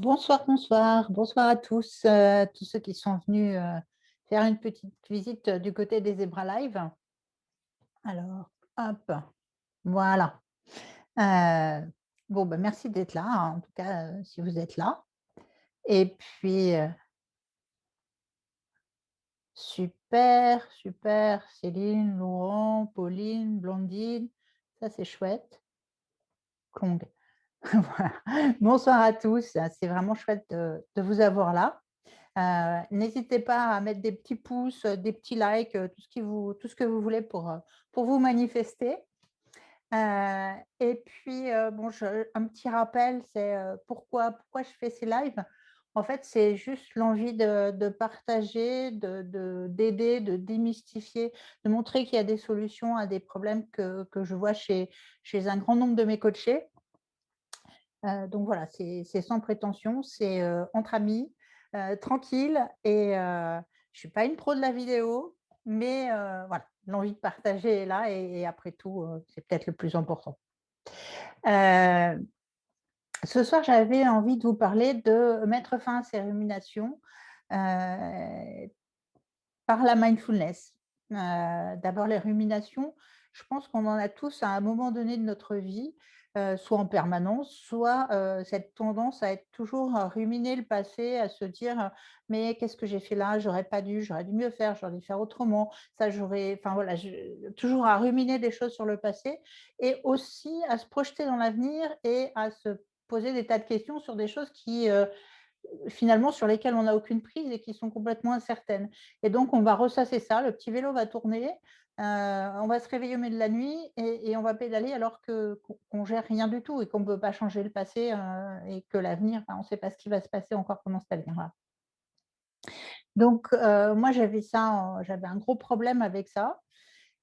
Bonsoir, bonsoir, bonsoir à tous ceux qui sont venus faire une petite visite du côté des Zebra Live. Alors, hop, voilà. Euh, bon, ben, merci d'être là, hein, en tout cas, si vous êtes là. Et puis, super, super, Céline, Laurent, Pauline, Blondine, ça c'est chouette. Kong. Voilà. Bonsoir à tous, c'est vraiment chouette de vous avoir là. N'hésitez pas à mettre des petits pouces, des petits likes, tout ce que vous voulez pour vous manifester. Et puis, bon, un petit rappel, c'est pourquoi je fais ces lives. En fait, c'est juste l'envie de partager, d'aider, de démystifier, de montrer qu'il y a des solutions à des problèmes que je vois chez un grand nombre de mes coachés. Donc voilà, c'est sans prétention, c'est entre amis, tranquille. Et je ne suis pas une pro de la vidéo, mais voilà, l'envie de partager est là et après tout, c'est peut-être le plus important. Euh, Ce soir, j'avais envie de vous parler de mettre fin à ces ruminations par la mindfulness. D'abord, les ruminations, je pense qu'on en a tous à un moment donné de notre vie, soit en permanence, soit cette tendance à être toujours à ruminer le passé, à se dire mais qu'est-ce que j'ai fait là, j'aurais dû mieux faire, j'aurais dû faire autrement, ça j'aurais, enfin voilà, toujours à ruminer des choses sur le passé et aussi à se projeter dans l'avenir et à se poser des tas de questions sur des choses qui finalement sur lesquelles on n'a aucune prise et qui sont complètement incertaines. Et donc, on va ressasser ça, le petit vélo va tourner, on va se réveiller au milieu de la nuit et on va pédaler alors qu'on ne gère rien du tout et qu'on ne peut pas changer le passé et que l'avenir, on ne sait pas ce qui va se passer encore pendant cet avenir-là. Donc, moi, j'avais un gros problème avec ça.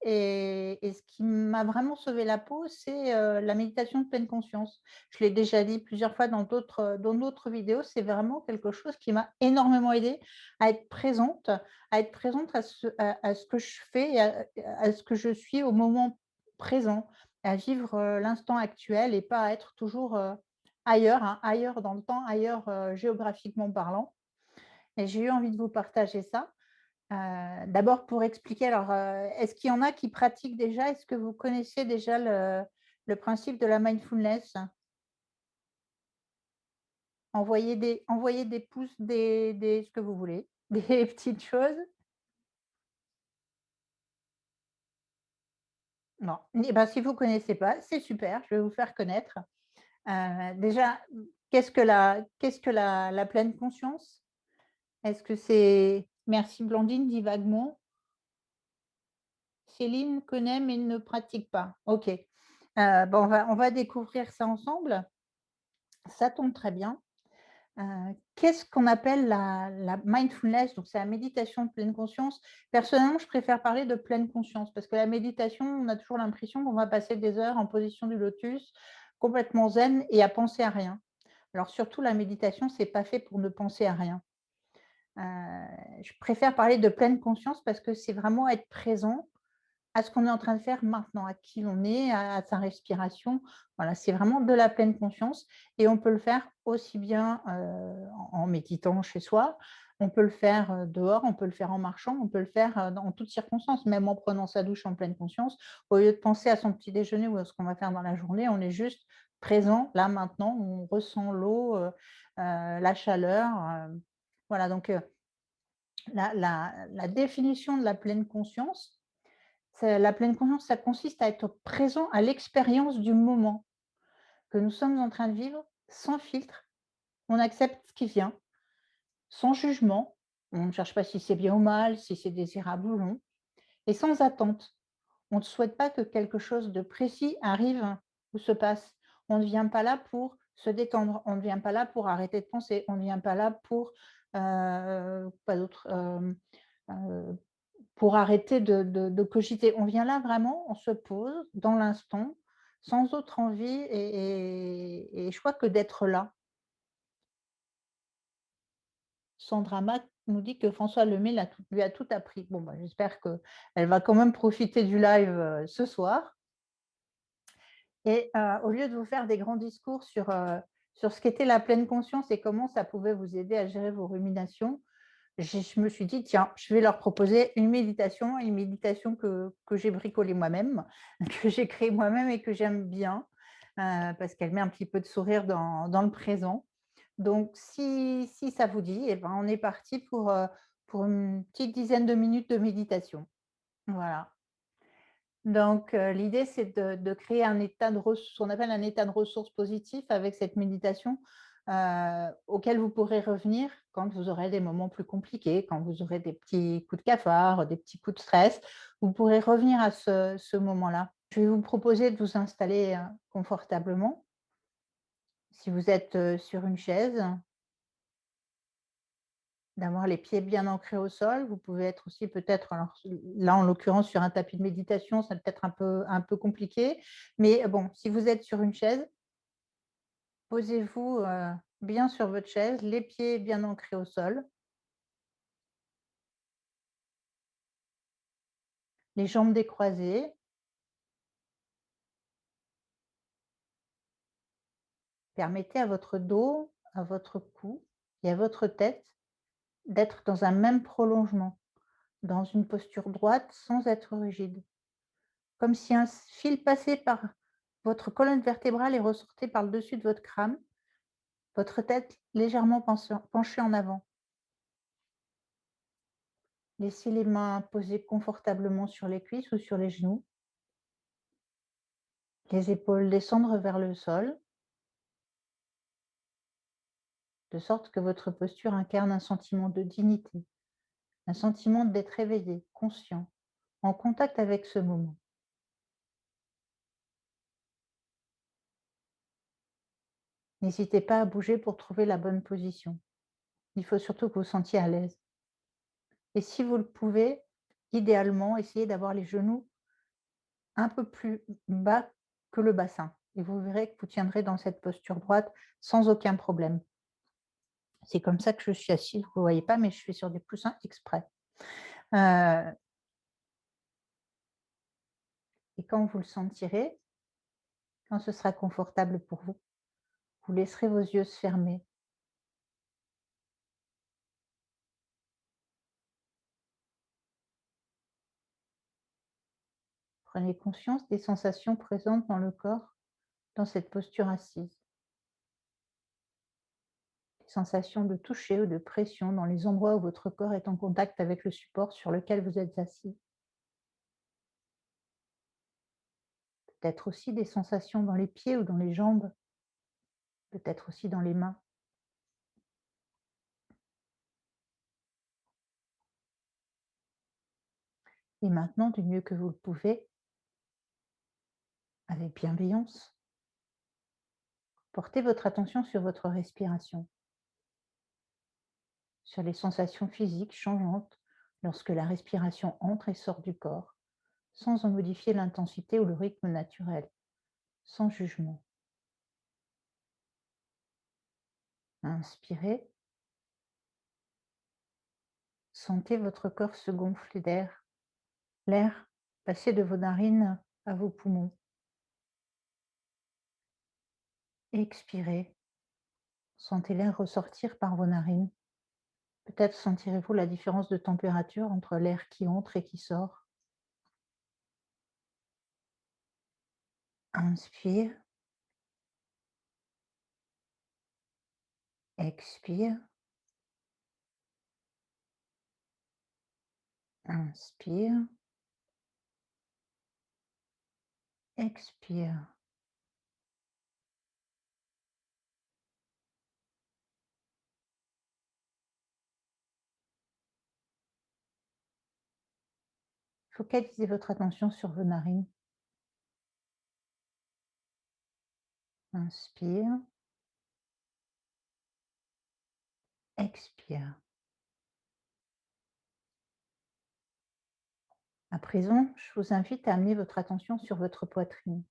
Et ce qui m'a vraiment sauvé la peau, c'est la méditation de pleine conscience. Je l'ai déjà dit plusieurs fois dans d'autres vidéos, c'est vraiment quelque chose qui m'a énormément aidée à être présente à ce que je fais, à ce que je suis au moment présent, à vivre l'instant actuel et pas à être toujours ailleurs, hein, ailleurs dans le temps, ailleurs géographiquement parlant. Et j'ai eu envie de vous partager ça. D'abord pour expliquer, alors est-ce qu'il y en a qui pratiquent déjà? Est-ce que vous connaissez déjà le principe de la mindfulness? Envoyez des pouces, ce que vous voulez, des petites choses. Non. Eh ben, si vous ne connaissez pas, c'est super, je vais vous faire connaître. Déjà, qu'est-ce que la pleine conscience? Est-ce que c'est... Merci Blandine, dit vaguement. Céline connaît mais ne pratique pas. OK. Bon, on va découvrir ça ensemble. Ça tombe très bien. Qu'est-ce qu'on appelle la mindfulness? Donc, c'est la méditation de pleine conscience. Personnellement, je préfère parler de pleine conscience parce que la méditation, on a toujours l'impression qu'on va passer des heures en position du lotus, complètement zen et à penser à rien. Alors, surtout, la méditation, ce n'est pas fait pour ne penser à rien. Je préfère parler de pleine conscience parce que c'est vraiment être présent à ce qu'on est en train de faire maintenant, à qui on est, à sa respiration. Voilà, c'est vraiment de la pleine conscience et on peut le faire aussi bien en méditant chez soi, on peut le faire dehors, on peut le faire en marchant, on peut le faire dans toutes circonstances, même en prenant sa douche en pleine conscience. Au lieu de penser à son petit déjeuner ou à ce qu'on va faire dans la journée, on est juste présent là maintenant, on ressent l'eau, la chaleur. Voilà, donc la définition de la pleine conscience, la pleine conscience, ça consiste à être présent à l'expérience du moment que nous sommes en train de vivre sans filtre. On accepte ce qui vient, sans jugement. On ne cherche pas si c'est bien ou mal, si c'est désirable ou non, et sans attente. On ne souhaite pas que quelque chose de précis arrive ou se passe. On ne vient pas là pour se détendre, on ne vient pas là pour arrêter de penser, on ne vient pas là pas d'autre, pour arrêter de cogiter. On vient là vraiment, on se pose dans l'instant, sans autre envie et je crois que d'être là. Sandra Mac nous dit que François Lemay lui a tout appris. Bon, bah, j'espère qu'elle va quand même profiter du live ce soir. Et au lieu de vous faire des grands discours sur ce qu'était la pleine conscience et comment ça pouvait vous aider à gérer vos ruminations, je me suis dit: «Tiens, je vais leur proposer une méditation que j'ai bricolée moi-même, que j'ai créée moi-même et que j'aime bien, parce qu'elle met un petit peu de sourire dans le présent». Donc si ça vous dit, eh ben, on est parti pour une petite dizaine de minutes de méditation. Voilà. Donc l'idée, c'est de créer un état de ce qu'on appelle un état de ressources positif avec cette méditation, auquel vous pourrez revenir quand vous aurez des moments plus compliqués, quand vous aurez des petits coups de cafard, des petits coups de stress. Vous pourrez revenir à ce moment-là. Je vais vous proposer de vous installer, confortablement. Si vous êtes, sur une chaise, d'avoir les pieds bien ancrés au sol. Vous pouvez être aussi peut-être, alors là en l'occurrence sur un tapis de méditation, c'est peut-être un peu compliqué, mais bon, si vous êtes sur une chaise, posez-vous, bien sur votre chaise, les pieds bien ancrés au sol, les jambes décroisées. Permettez à votre dos, à votre cou et à votre tête d'être dans un même prolongement, dans une posture droite sans être rigide. Comme si un fil passait par votre colonne vertébrale et ressortait par le dessus de votre crâne. Votre tête légèrement penchée en avant. Laissez les mains posées confortablement sur les cuisses ou sur les genoux. Les épaules descendre vers le sol, de sorte que votre posture incarne un sentiment de dignité, un sentiment d'être éveillé, conscient, en contact avec ce moment. N'hésitez pas à bouger pour trouver la bonne position. Il faut surtout que vous vous sentiez à l'aise. Et si vous le pouvez, idéalement, essayez d'avoir les genoux un peu plus bas que le bassin et vous verrez que vous tiendrez dans cette posture droite sans aucun problème. C'est comme ça que je suis assise, vous ne voyez pas, mais je suis sur des coussins exprès. Heu et quand vous le sentirez, quand ce sera confortable pour vous, vous laisserez vos yeux se fermer. Prenez conscience des sensations présentes dans le corps, dans cette posture assise. Des sensations de toucher ou de pression dans les endroits où votre corps est en contact avec le support sur lequel vous êtes assis. Peut-être aussi des sensations dans les pieds ou dans les jambes, peut-être aussi dans les mains. Et maintenant, du mieux que vous le pouvez, avec bienveillance, portez votre attention sur votre respiration, sur les sensations physiques changeantes lorsque la respiration entre et sort du corps, sans en modifier l'intensité ou le rythme naturel, sans jugement. Inspirez, sentez votre corps se gonfler d'air, l'air passer de vos narines à vos poumons. Expirez, sentez l'air ressortir par vos narines. Peut-être sentirez-vous la différence de température entre l'air qui entre et qui sort. Inspire, expire, inspire, expire. Focalisez votre attention sur vos narines. Inspire, expire. À présent, je vous invite à amener votre attention sur votre poitrine.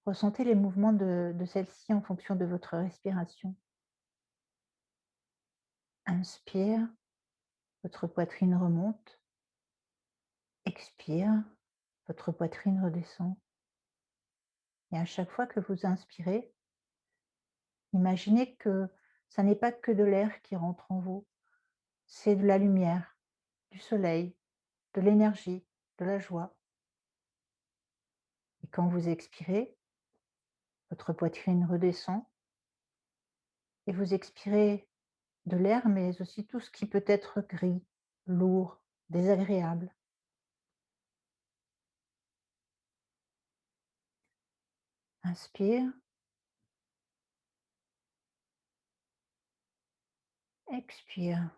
Ressentez les mouvements de celle-ci en fonction de votre respiration. Inspire, votre poitrine remonte. Expire, votre poitrine redescend. Et à chaque fois que vous inspirez, Imaginez que ça n'est pas que de l'air qui rentre en vous, c'est de la lumière, du soleil, de l'énergie, de la joie. Et quand vous expirez, votre poitrine redescend et vous expirez de l'air, mais aussi tout ce qui peut être gris, lourd, désagréable. Inspire, expire.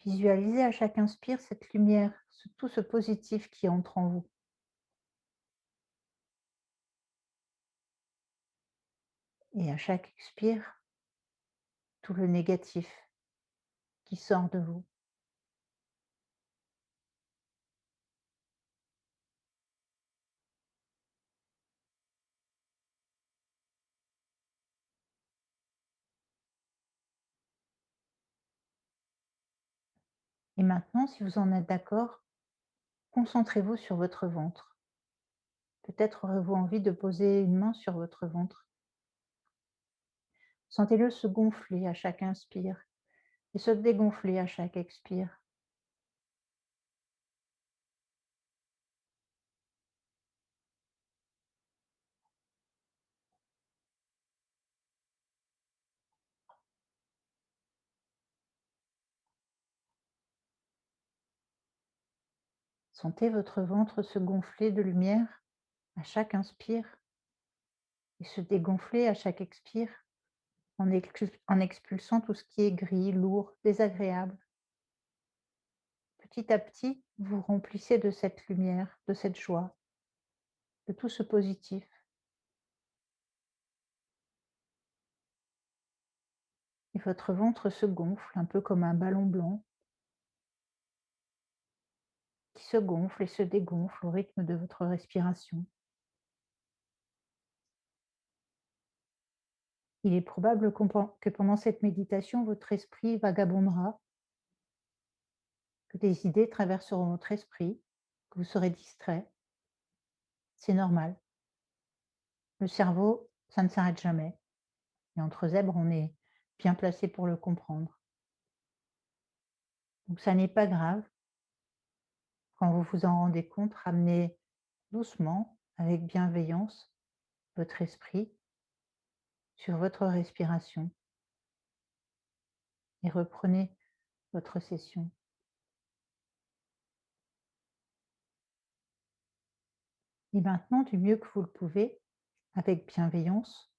Visualisez à chaque inspire cette lumière, tout ce positif qui entre en vous. Et à chaque expire, tout le négatif qui sort de vous. Et maintenant, si vous en êtes d'accord, concentrez-vous sur votre ventre. Peut-être aurez-vous envie de poser une main sur votre ventre. Sentez-le se gonfler à chaque inspire et se dégonfler à chaque expire. Sentez votre ventre se gonfler de lumière à chaque inspire et se dégonfler à chaque expire en expulsant tout ce qui est gris, lourd, désagréable. Petit à petit, vous remplissez de cette lumière, de cette joie, de tout ce positif. Et votre ventre se gonfle un peu comme un ballon blanc qui se gonfle et se dégonfle au rythme de votre respiration. Il est probable que pendant cette méditation, votre esprit vagabondera, que des idées traverseront votre esprit, que vous serez distrait. C'est normal. Le cerveau, ça ne s'arrête jamais. Et entre zèbres, on est bien placé pour le comprendre. Donc ça n'est pas grave. Quand vous vous en rendez compte, ramenez doucement, avec bienveillance, votre esprit sur votre respiration et reprenez votre session. Et maintenant, du mieux que vous le pouvez, avec bienveillance,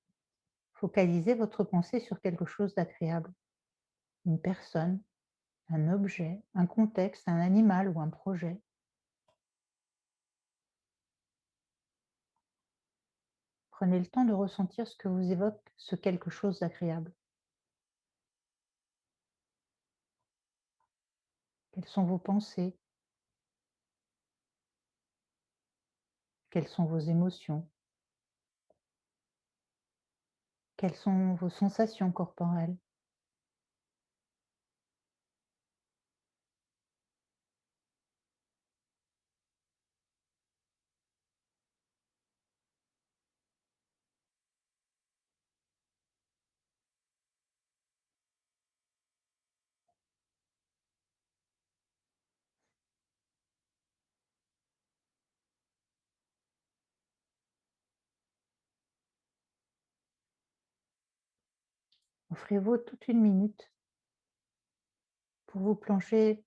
focalisez votre pensée sur quelque chose d'agréable, une personne, un objet, un contexte, un animal ou un projet. Prenez le temps de ressentir ce que vous évoque ce quelque chose d'agréable. Quelles sont vos pensées? Quelles sont vos émotions? Quelles sont vos sensations corporelles? Offrez-vous toute une minute pour vous plonger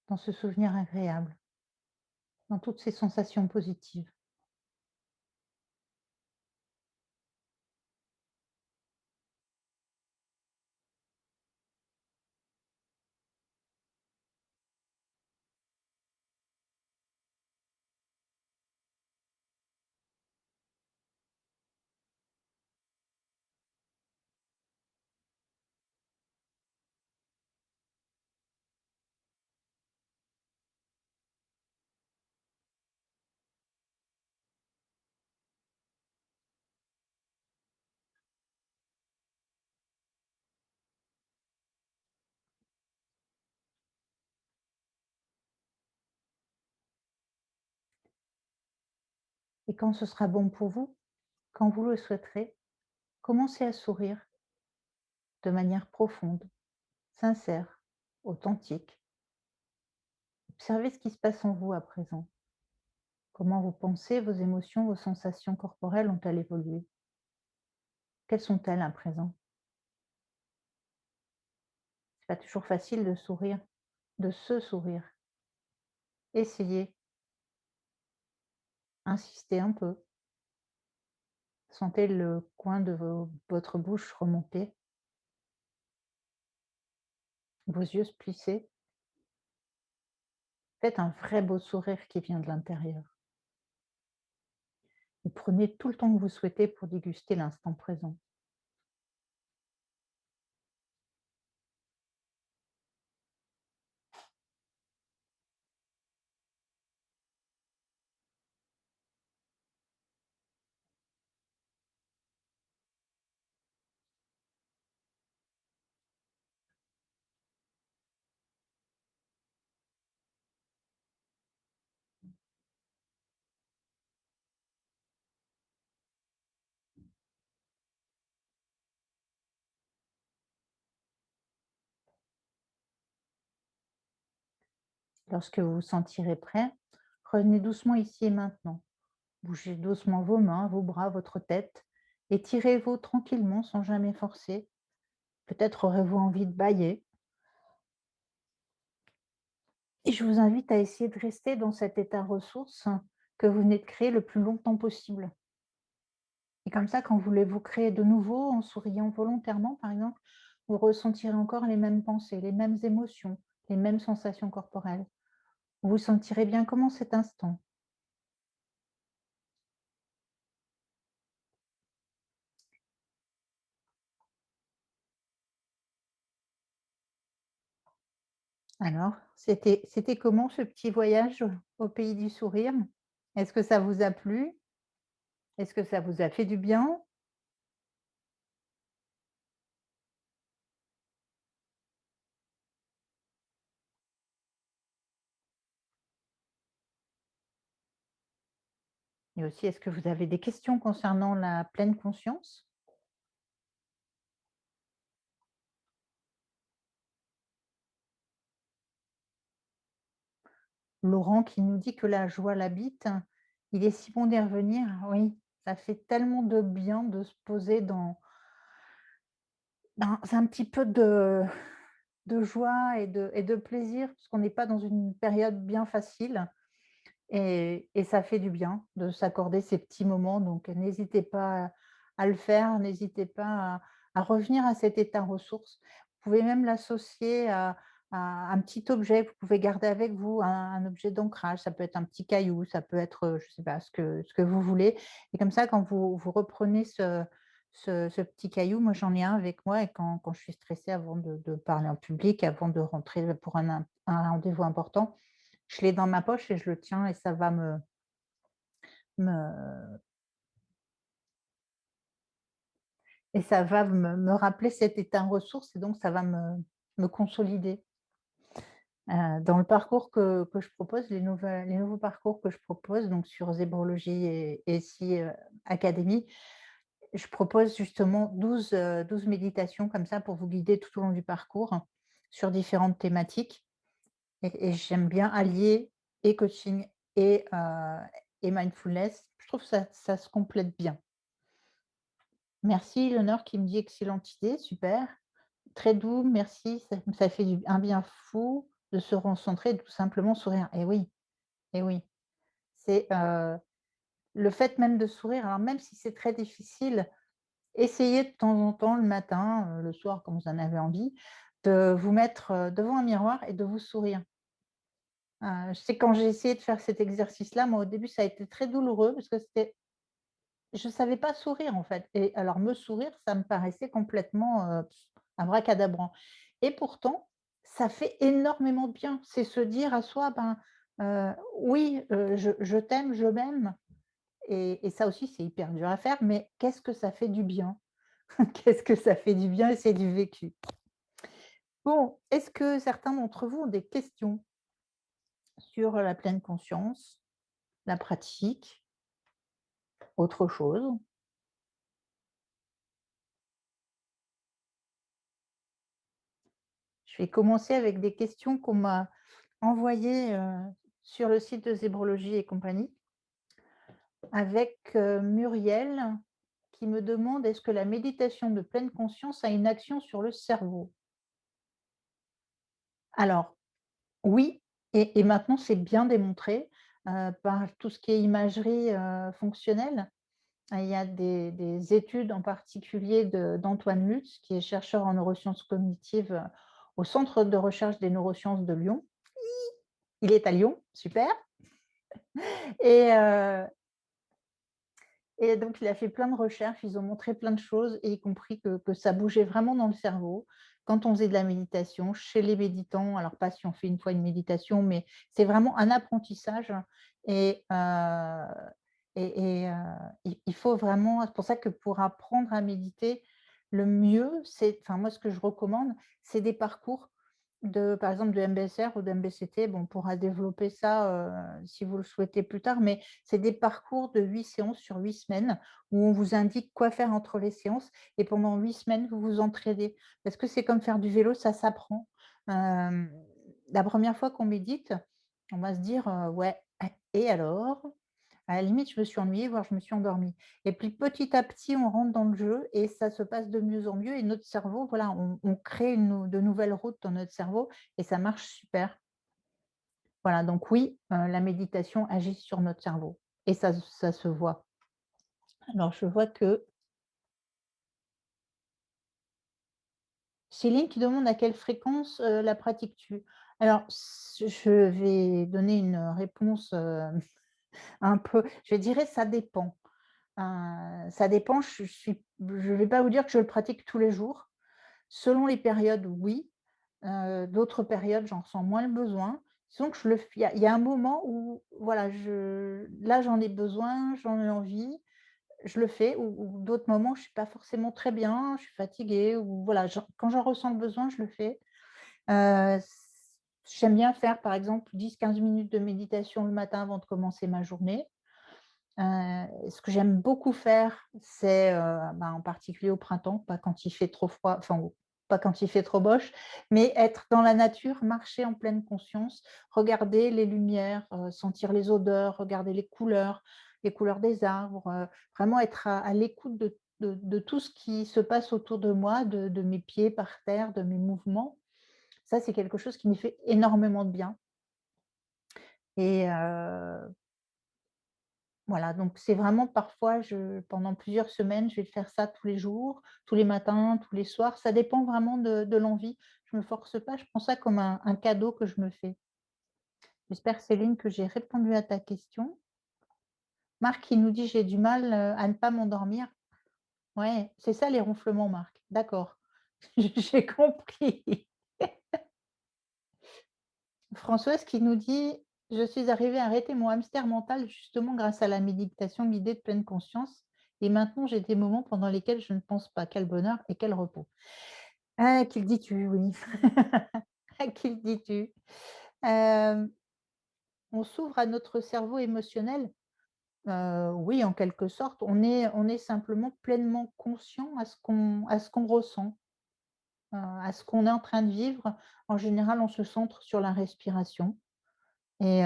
dans ce souvenir agréable, dans toutes ces sensations positives. Et quand ce sera bon pour vous, quand vous le souhaiterez, commencez à sourire de manière profonde, sincère, authentique. Observez ce qui se passe en vous à présent. Comment vos pensées, vos émotions, vos sensations corporelles ont-elles évolué? Quelles sont-elles à présent? C'est pas toujours facile de sourire, de se sourire. Essayez, insistez un peu. Sentez le coin de votre bouche remonter, vos yeux se plisser. Faites un vrai beau sourire qui vient de l'intérieur. Et prenez tout le temps que vous souhaitez pour déguster l'instant présent. Lorsque vous vous sentirez prêt, revenez doucement ici et maintenant. Bougez doucement vos mains, vos bras, votre tête. Étirez-vous tranquillement sans jamais forcer. Peut-être aurez-vous envie de bâiller. Et je vous invite à essayer de rester dans cet état ressource que vous venez de créer le plus longtemps possible. Et comme ça, quand vous voulez vous créer de nouveau, en souriant volontairement, par exemple, vous ressentirez encore les mêmes pensées, les mêmes émotions, les mêmes sensations corporelles. Vous vous sentirez bien comment cet instant. Alors, c'était comment ce petit voyage au pays du sourire? Est-ce que ça vous a plu? Est-ce que ça vous a fait du bien? Et aussi, est-ce que vous avez des questions concernant la pleine conscience? Laurent qui nous dit que la joie l'habite. Il est si bon d'y revenir. Oui, ça fait tellement de bien de se poser dans un petit peu de joie et de plaisir, parce qu'on n'est pas dans une période bien facile et ça fait du bien de s'accorder ces petits moments. Donc n'hésitez pas à le faire, n'hésitez pas à revenir à cet état ressource. Vous pouvez même l'associer à un petit objet que vous pouvez garder avec vous, un objet d'ancrage. Ça peut être un petit caillou, ça peut être, je ne sais pas, ce que vous voulez. Et comme ça, quand vous reprenez ce petit caillou, moi j'en ai un avec moi et quand je suis stressée avant de parler en public, avant de rentrer pour un rendez-vous important, je l'ai dans ma poche et je le tiens et ça va me me rappeler cet état ressource et donc ça va me consolider. Dans le parcours que je propose, les nouveaux parcours que je propose donc sur Zébrologie et SI, Academy, je propose justement 12 méditations comme ça pour vous guider tout au long du parcours sur différentes thématiques et j'aime bien allier et coaching et mindfulness. Je trouve que ça se complète bien. Merci Léonore qui me dit: «Excellente idée, super, très doux, merci, ça fait un bien fou de se recentrer, de tout simplement sourire». Et oui, c'est, le fait même de sourire, alors même si c'est très difficile, essayez de temps en temps le matin, le soir quand vous en avez envie, de vous mettre, devant un miroir et de vous sourire. Je sais quand j'ai essayé de faire cet exercice-là, moi au début ça a été très douloureux parce que je ne savais pas sourire en fait et alors me sourire, ça me paraissait complètement, abracadabrant et pourtant, ça fait énormément de bien. C'est se dire à soi: «Ben, oui, je t'aime, je m'aime» et ça aussi c'est hyper dur à faire, mais qu'est-ce que ça fait du bien? Qu'est-ce que ça fait du bien et c'est du vécu. Bon, est-ce que certains d'entre vous ont des questions sur la pleine conscience, la pratique, autre chose? Je vais commencer avec des questions qu'on m'a envoyées, sur le site de Zébrologie et compagnie, avec, Muriel qui me demande: «Est-ce que la méditation de pleine conscience a une action sur le cerveau?» Alors oui, et maintenant c'est bien démontré, par tout ce qui est imagerie, fonctionnelle. Il y a des études en particulier d'Antoine Lutz, qui est chercheur en neurosciences cognitives, au Centre de recherche des neurosciences de Lyon. Il est à Lyon, super. Et donc il a fait plein de recherches, ils ont montré plein de choses et y compris que ça bougeait vraiment dans le cerveau quand on faisait de la méditation chez les méditants. Alors pas si on fait une fois une méditation, mais c'est vraiment un apprentissage et il faut vraiment, c'est pour ça que pour apprendre à méditer, le mieux, c'est, enfin moi ce que je recommande, c'est des parcours par exemple de MBSR ou d'MBCT. Bon, on pourra développer ça, si vous le souhaitez plus tard, mais c'est des parcours de 8 séances sur 8 semaines où on vous indique quoi faire entre les séances et pendant 8 semaines, vous vous entraînez. Parce que c'est comme faire du vélo, ça s'apprend. Hem, la première fois qu'on médite, on va se dire: «Ouais, et alors?» À la limite, je me suis ennuyée, voire je me suis endormie. Et puis petit à petit, on rentre dans le jeu et ça se passe de mieux en mieux et notre cerveau, voilà, on crée de nouvelles routes dans notre cerveau et ça marche super. Voilà, donc oui, la méditation agit sur notre cerveau et ça se voit. Alors je vois que Céline qui demande: «À quelle fréquence, la pratiques-tu?» Alors je vais donner une réponse, un peu, je dirais ça dépend. Ça dépend, je vais pas vous dire que je le pratique tous les jours. Selon les périodes, oui, d'autres périodes, j'en ressens moins le besoin. Disons que je le f il y a un moment où voilà, là, j'en ai besoin, j'en ai envie, je le fais, ou d'autres moments, je suis pas forcément très bien, je suis fatiguée ou voilà, quand j'en ressens le besoin, je le fais. S J'aime bien faire, par exemple, 10-15 minutes de méditation le matin avant de commencer ma journée. Ce que j'aime beaucoup faire, c'est, en particulier au printemps, pas quand il fait trop froid, enfin, ou pas quand il fait trop moche, mais être dans la nature, marcher en pleine conscience, regarder les lumières, sentir les odeurs, regarder les couleurs des arbres, vraiment être à l'écoute de tout ce qui se passe autour de moi, de mes pieds par terre, de mes mouvements. Ça, c'est quelque chose qui me fait énormément de bien et voilà, donc c'est vraiment parfois pendant plusieurs semaines, je vais faire ça tous les jours, tous les matins, tous les soirs. Ça dépend vraiment de l'envie. Je me force pas, je prends ça comme un cadeau que je me fais. J'espère, Céline, que j'ai répondu à ta question. Marc qui nous dit: «J'ai du mal, à ne pas m'endormir». Ouais, c'est ça les ronflements, Marc. D'accord, j'ai compris. Françoise qui nous dit: «Je suis arrivée à arrêter mon hamster mental justement grâce à la méditation guidée de pleine conscience et maintenant j'ai des moments pendant lesquels je ne pense pas. Quel bonheur et quel repos». À qui le dis-tu? Oui. À qui le dis-tu? Hem, on s'ouvre à notre cerveau émotionnel? Oui, en quelque sorte. On est simplement pleinement conscient à ce qu'on ressent, à ce qu'on est en train de vivre. En général, on se centre sur la respiration. Et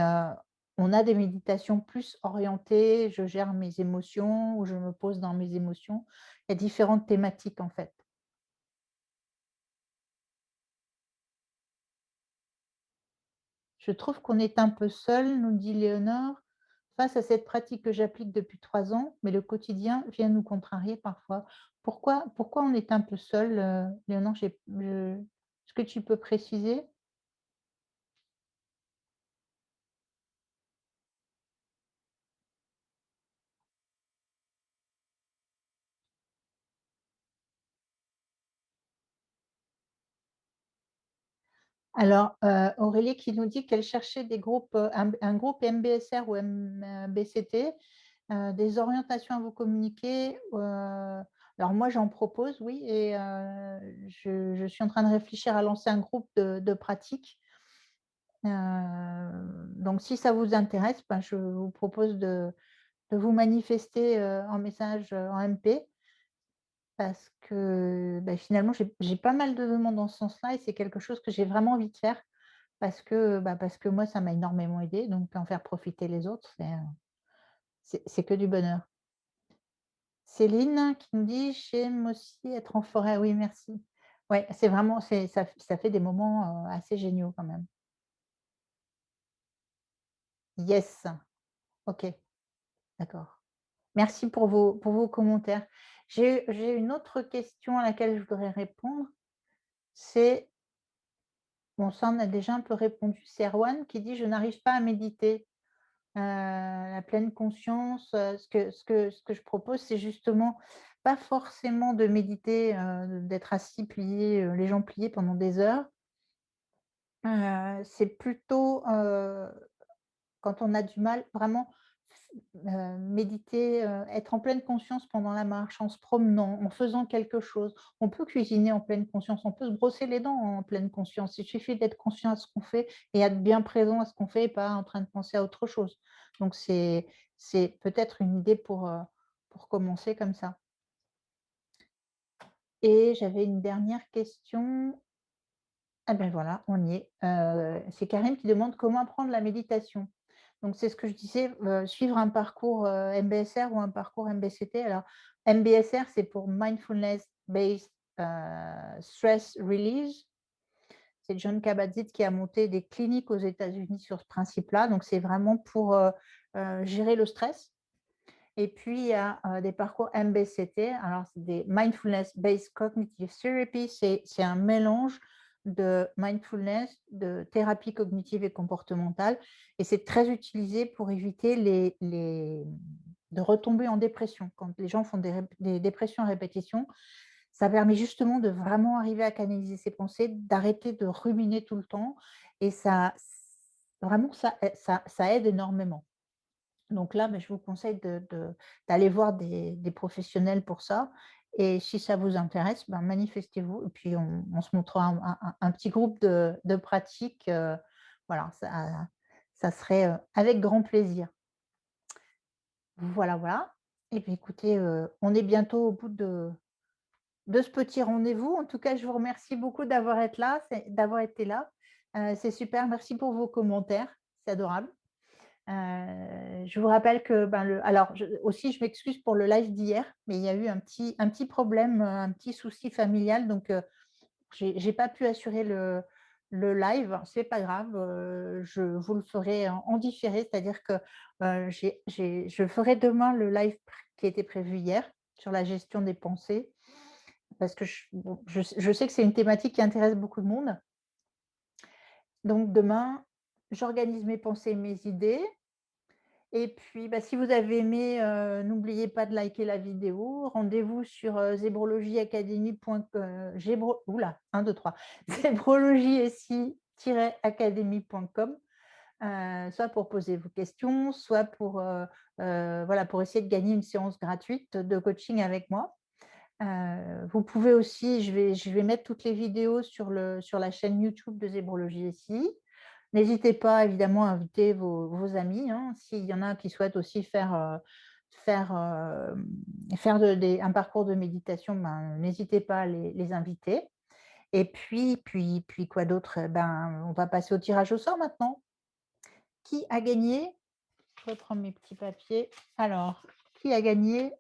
on a des méditations plus orientées, je gère mes émotions ou je me pose dans mes émotions. Il y a différentes thématiques, en fait. Je trouve qu'on est un peu seul, nous dit Léonore, face à cette pratique que j'applique depuis 3 ans, mais le quotidien vient nous contrarier parfois. Pourquoi on est un peu seul, Léonore? Est-ce que tu peux préciser? Alors, Aurélie qui nous dit qu'elle cherchait des groupes, un groupe MBSR ou MBCT, des orientations à vous communiquer. Alors moi j'en propose, oui, et je suis en train de réfléchir à lancer un groupe de pratique. Donc si ça vous intéresse, ben, je vous propose de vous manifester, en message, en MP. parce que, bah, finalement, j'ai pas mal de demandes dans ce sens-là et c'est quelque chose que j'ai vraiment envie de faire parce que moi, ça m'a énormément aidé donc en faire profiter les autres, c'est que du bonheur. Céline qui nous dit: «J'aime aussi être en forêt». Oui, merci. Ouais, c'est vraiment ça fait des moments, assez géniaux quand même. Yes, OK, d'accord. Merci pour vos commentaires. J'ai une autre question à laquelle je voudrais répondre, c'est bon ça on a déjà un peu répondu, c'est Erwan qui dit: «Je n'arrive pas à méditer». La pleine conscience, ce que je propose, c'est justement pas forcément de méditer, d'être assis plié, les jambes pliées pendant des heures. C'est plutôt, quand on a du mal, vraiment méditer, être en pleine conscience pendant la marche, en se promenant, en faisant quelque chose. On peut cuisiner en pleine conscience, on peut se brosser les dents en pleine conscience. Il suffit d'être conscient à ce qu'on fait et être bien présent à ce qu'on fait et pas en train de penser à autre chose. Donc c'est peut-être une idée pour commencer comme ça. Et j'avais une dernière question. Ah ben voilà, on y est. C'est Karim qui demande comment apprendre la méditation. Donc c'est ce que je disais, suivre un parcours, MBSR ou un parcours MBCT. Alors MBSR, c'est pour Mindfulness Based, Stress Release. C'est John Kabat-Zinn qui a monté des cliniques aux États-Unis sur ce principe-là. Donc c'est vraiment pour, gérer le stress. Et puis il y a, des parcours MBCT. Alors c'est des Mindfulness Based Cognitive Therapy. C'est un mélange de mindfulness, de thérapie cognitive et comportementale et c'est très utilisé pour éviter de retomber en dépression. Quand les gens font des dépressions à répétition, ça permet justement de vraiment arriver à canaliser ses pensées, d'arrêter de ruminer tout le temps et vraiment ça aide énormément. Donc là, je vous conseille d'aller voir des professionnels pour ça et si ça vous intéresse, manifestez-vous et puis on se montrera un petit groupe de pratique, voilà, ça serait, avec grand plaisir. Voilà, voilà et puis écoutez, on est bientôt au bout de ce petit rendez-vous. En tout cas, je vous remercie beaucoup d'avoir été là. C'est super, merci pour vos commentaires, c'est adorable. Je vous rappelle que, alors je m'excuse pour le live d'hier, mais il y a eu un petit problème, un petit souci familial, donc j'ai pas pu assurer le live. C'est pas grave, je vous le ferai en différé, c'est-à-dire que, je ferai demain le live qui était prévu hier sur la gestion des pensées parce que bon, je sais que c'est une thématique qui intéresse beaucoup de monde. Donc demain, j'organise mes pensées et mes idées. Et puis, si vous avez aimé, n'oubliez pas de liker la vidéo. Rendez-vous sur, zébrologieacademy.com, 1, 2, 3, zébrologie-academy.com, soit pour poser vos questions, soit voilà, pour essayer de gagner une séance gratuite de coaching avec moi. Vous pouvez aussi je vais mettre toutes les vidéos sur la chaîne YouTube de Zébrologie SI. N'hésitez pas évidemment à inviter vos amis, hein. S'il y en a qui souhaitent aussi faire, faire un parcours de méditation, n'hésitez pas à les inviter. Et puis quoi d'autre? On va passer au tirage au sort maintenant. Qui a gagné? Je reprends mes petits papiers. Alors, qui a gagné?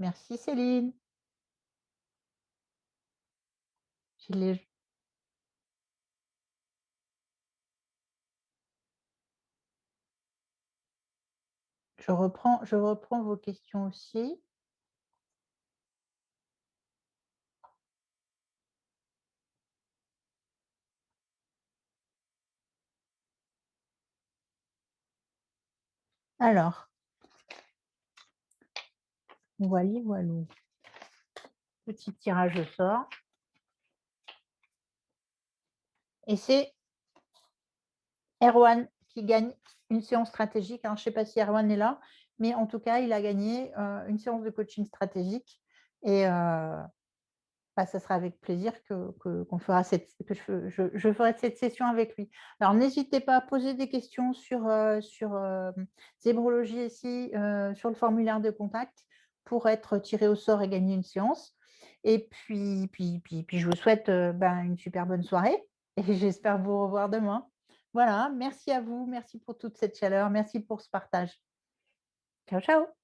Merci Céline. Je l'ai je reprends vos questions aussi. Alors, voili voilou. Petit tirage au sort et c'est Erwan qui gagne une séance stratégique. Alors je ne sais pas si Erwan est là, mais en tout cas, il a gagné, une séance de coaching stratégique et Bah, ça sera avec plaisir qu'on fera que je ferai cette session avec lui. Alors n'hésitez pas à poser des questions Zébrologie ici, sur le formulaire de contact pour être tiré au sort et gagner une séance. Et puis je vous souhaite, ben, une super bonne soirée et j'espère vous revoir demain. Voilà, merci à vous, merci pour toute cette chaleur, merci pour ce partage. Ciao, ciao.